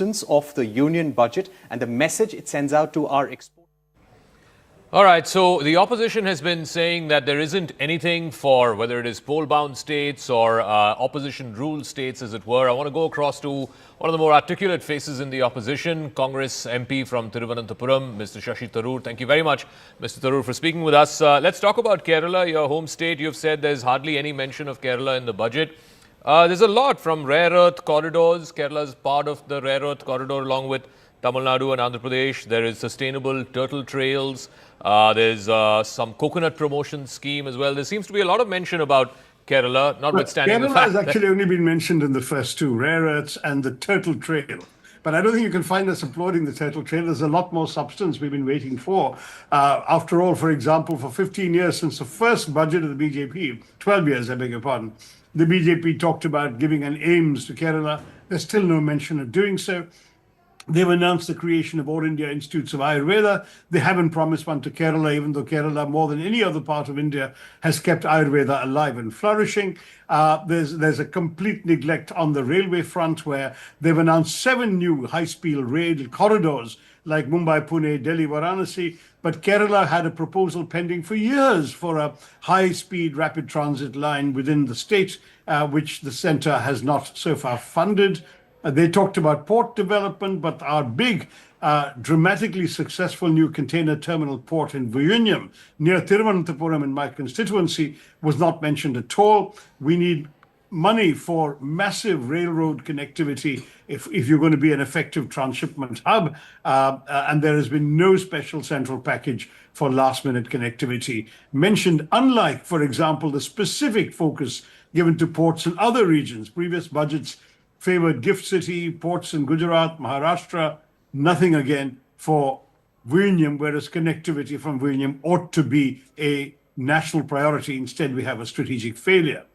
substance of the union budget and the message it sends out to our exporters. All right, so the opposition has been saying that there isn't anything for whether it is poll-bound states or opposition-ruled states, as it were. I want to go across to one of the more articulate faces in the opposition, Congress MP from Thiruvananthapuram, Mr. Shashi Tharoor. Thank you very much, Mr. Tharoor, for speaking with us. Let's talk about Kerala, your home state. You've said there's hardly any mention of Kerala in the budget. There's a lot from rare earth corridors. Kerala is part of the rare earth corridor along with Tamil Nadu and Andhra Pradesh. There is sustainable turtle trails. There's some coconut promotion scheme as well. There seems to be a lot of mention about Kerala, notwithstanding the fact Kerala has actually only been mentioned in the first two, rare earths and the turtle trail. But I don't think you can find us applauding the turtle trail. There's a lot more substance we've been waiting for. After all, for example, for 15 years since the first budget of the BJP, 12 years, I beg your pardon, the BJP talked about giving an aims to Kerala. There's still no mention of doing so. They've announced the creation of All India Institutes of Ayurveda. They haven't promised one to Kerala, even though Kerala, more than any other part of India, has kept Ayurveda alive and flourishing. There's a complete neglect on the railway front, where they've announced 7 new high-speed rail corridors like Mumbai, Pune, Delhi, Varanasi. But Kerala had a proposal pending for years for a high-speed rapid transit line within the state, which the centre has not so far funded. They talked about port development, but our big, dramatically successful new container terminal port in Vizhinjam, near Thiruvananthapuram in my constituency, was not mentioned at all. We need money for massive railroad connectivity if you're going to be an effective transshipment hub. And there has been no special central package for last-minute connectivity mentioned, unlike, for example, the specific focus given to ports in other regions. Previous budgets favored Gift City, ports in Gujarat, Maharashtra, nothing again for Vizhinjam, whereas connectivity from Vizhinjam ought to be a national priority. Instead, we have a strategic failure.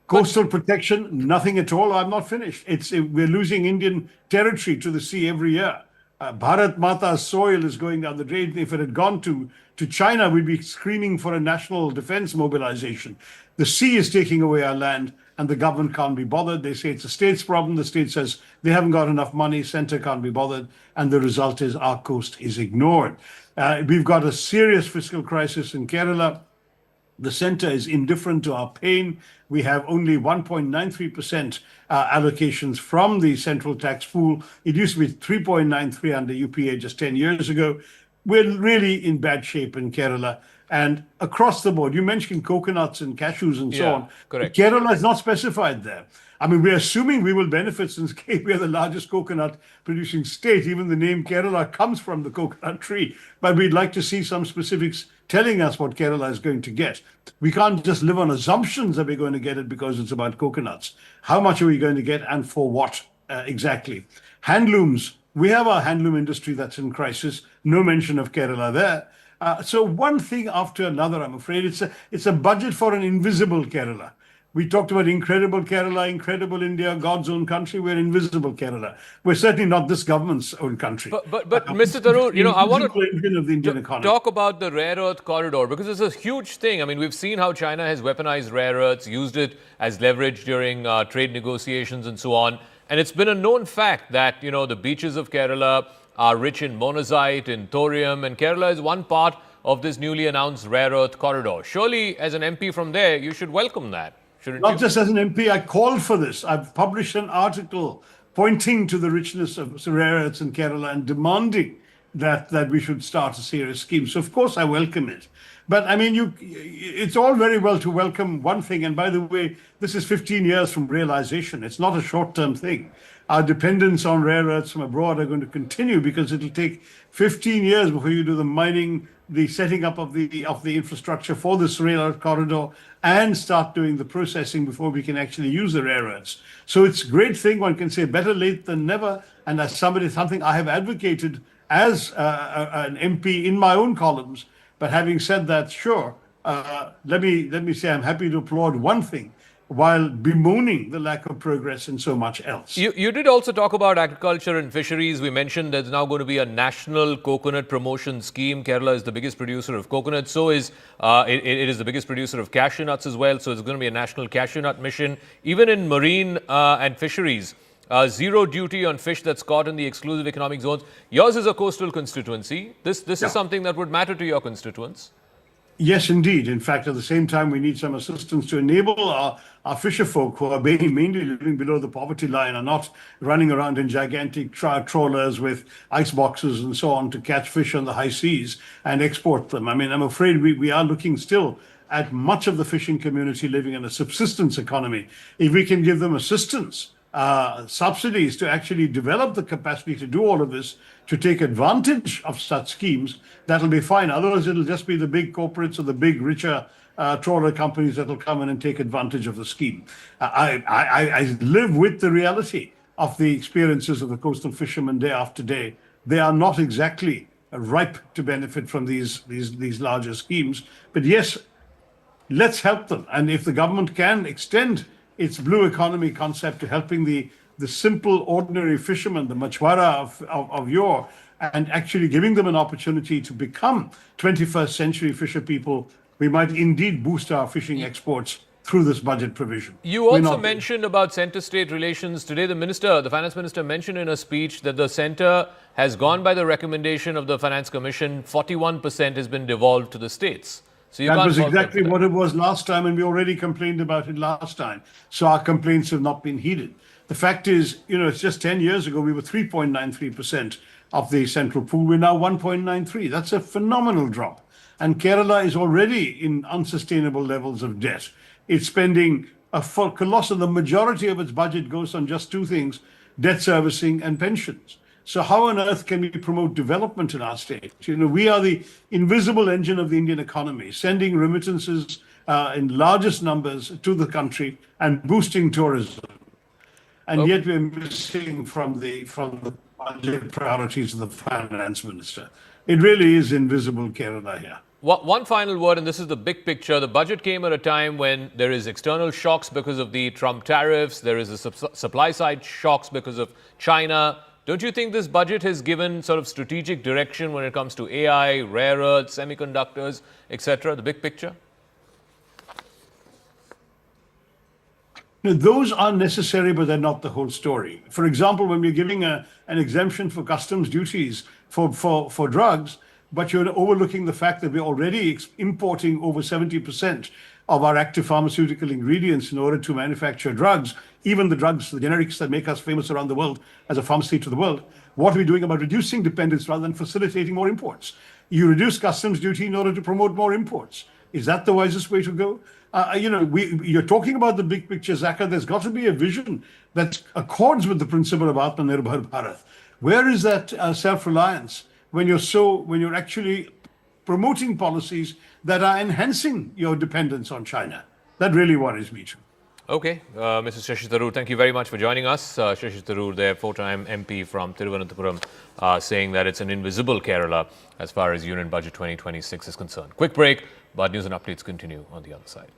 Coastal protection, nothing at all. I'm not finished. We're losing Indian territory to the sea every year. Bharat Mata's soil is going down the drain. If it had gone to China, we'd be screaming for a national defense mobilization. The sea is taking away our land, and the government can't be bothered. They say it's a state's problem. The state says they haven't got enough money. Centre can't be bothered. And the result is our coast is ignored. We've got a serious fiscal crisis in Kerala. The centre is indifferent to our pain. We have only 1.93% allocations from the central tax pool. It used to be 3.93 under UPA just 10 years ago. We're really in bad shape in Kerala. And across the board, you mentioned coconuts and cashews and so on. Correct. Kerala is not specified there. I mean, we're assuming we will benefit since we are the largest coconut producing state. Even the name Kerala comes from the coconut tree. But we'd like to see some specifics telling us what Kerala is going to get. We can't just live on assumptions that we're going to get it because it's about coconuts. How much are we going to get and for what exactly? Handlooms. We have our handloom industry that's in crisis. No mention of Kerala there. So one thing after another, I'm afraid. It's a budget for an invisible Kerala. We talked about incredible Kerala, incredible India, God's own country. We're invisible Kerala. We're certainly not this government's own country. But Mr. Tharoor, I want to talk about the rare earth corridor, because it's a huge thing. I mean, we've seen how China has weaponized rare earths, used it as leverage during trade negotiations and so on. And it's been a known fact that, the beaches of Kerala are rich in monazite, in thorium, and Kerala is one part of this newly announced rare earth corridor. Surely, as an MP from there, you should welcome that. Not just as an MP, I called for this. I've published an article pointing to the richness of rare earths in Kerala and demanding that we should start a serious scheme. So, of course, I welcome it. But, I mean, it's all very well to welcome one thing. And by the way, this is 15 years from realization. It's not a short-term thing. Our dependence on rare earths from abroad are going to continue because it'll take 15 years before you do the mining, the setting up of the infrastructure for this rail earth corridor, and start doing the processing before we can actually use the rare earths. So it's a great thing. One can say better late than never. And as something I have advocated as an MP in my own columns. But having said that, sure, let me say I'm happy to applaud one thing while bemoaning the lack of progress in so much else. You did also talk about agriculture and fisheries. We mentioned there's now going to be a national coconut promotion scheme. Kerala is the biggest producer of coconut. So is it is the biggest producer of cashew nuts as well. So it's going to be a national cashew nut mission. Even in marine and fisheries, zero duty on fish that's caught in the exclusive economic zones. Yours is a coastal constituency. This is something that would matter to your constituents. Yes, indeed. In fact, at the same time, we need some assistance to enable our fisher folk who are mainly living below the poverty line, are not running around in gigantic trawlers with ice boxes and so on to catch fish on the high seas and export them. I mean, I'm afraid we are looking still at much of the fishing community living in a subsistence economy. If we can give them assistance, subsidies to actually develop the capacity to do all of this, to take advantage of such schemes, that'll be fine. Otherwise, it'll just be the big corporates or the big richer trawler companies that'll come in and take advantage of the scheme. I live with the reality of the experiences of the coastal fishermen day after day. They are not exactly ripe to benefit from these larger schemes. But yes, let's help them. And if the government can extend its blue economy concept to helping the simple, ordinary fishermen, the machwara of yore, and actually giving them an opportunity to become 21st century fisher people, we might indeed boost our fishing exports through this budget provision. You also mentioned about center-state relations. Today, the Finance Minister mentioned in a speech that the centre has gone by the recommendation of the Finance Commission. 41% has been devolved to the states. So that was exactly what it was last time, and we already complained about it last time. So our complaints have not been heeded. The fact is, it's just 10 years ago, we were 3.93% of the central pool. We're now 1.93. That's a phenomenal drop. And Kerala is already in unsustainable levels of debt. It's spending a colossal, the majority of its budget goes on just two things: debt servicing and pensions. So how on earth can we promote development in our state? We are the invisible engine of the Indian economy, sending remittances in largest numbers to the country and boosting tourism. And yet we're missing from the budget priorities of the Finance Minister. It really is invisible Kerala here. One final word, and this is the big picture. The budget came at a time when there is external shocks because of the Trump tariffs. There is a supply side shocks because of China. Don't you think this budget has given sort of strategic direction when it comes to AI, rare earths, semiconductors, etc., the big picture? No, those are necessary, but they're not the whole story. For example, when we're giving an exemption for customs duties for drugs, but you're overlooking the fact that we're already importing over 70% of our active pharmaceutical ingredients in order to manufacture drugs, even the drugs, the generics that make us famous around the world as a pharmacy to the world. What are we doing about reducing dependence rather than facilitating more imports? You reduce customs duty in order to promote more imports. Is that the wisest way to go? You're talking about the big picture, Zaka. There's got to be a vision that accords with the principle of Atmanirbhar Bharat. Where is that self-reliance when you're actually promoting policies that are enhancing your dependence on China? That really worries me too. Okay, Mrs. Shashi Tharoor, thank you very much for joining us. Shashi Tharoor, there, four-time MP from Thiruvananthapuram, saying that it's an invisible Kerala as far as Union Budget 2026 is concerned. Quick break, but news and updates continue on the other side.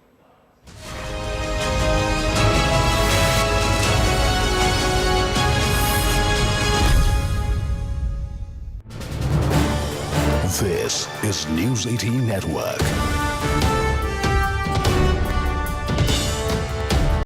This is News 18 Network.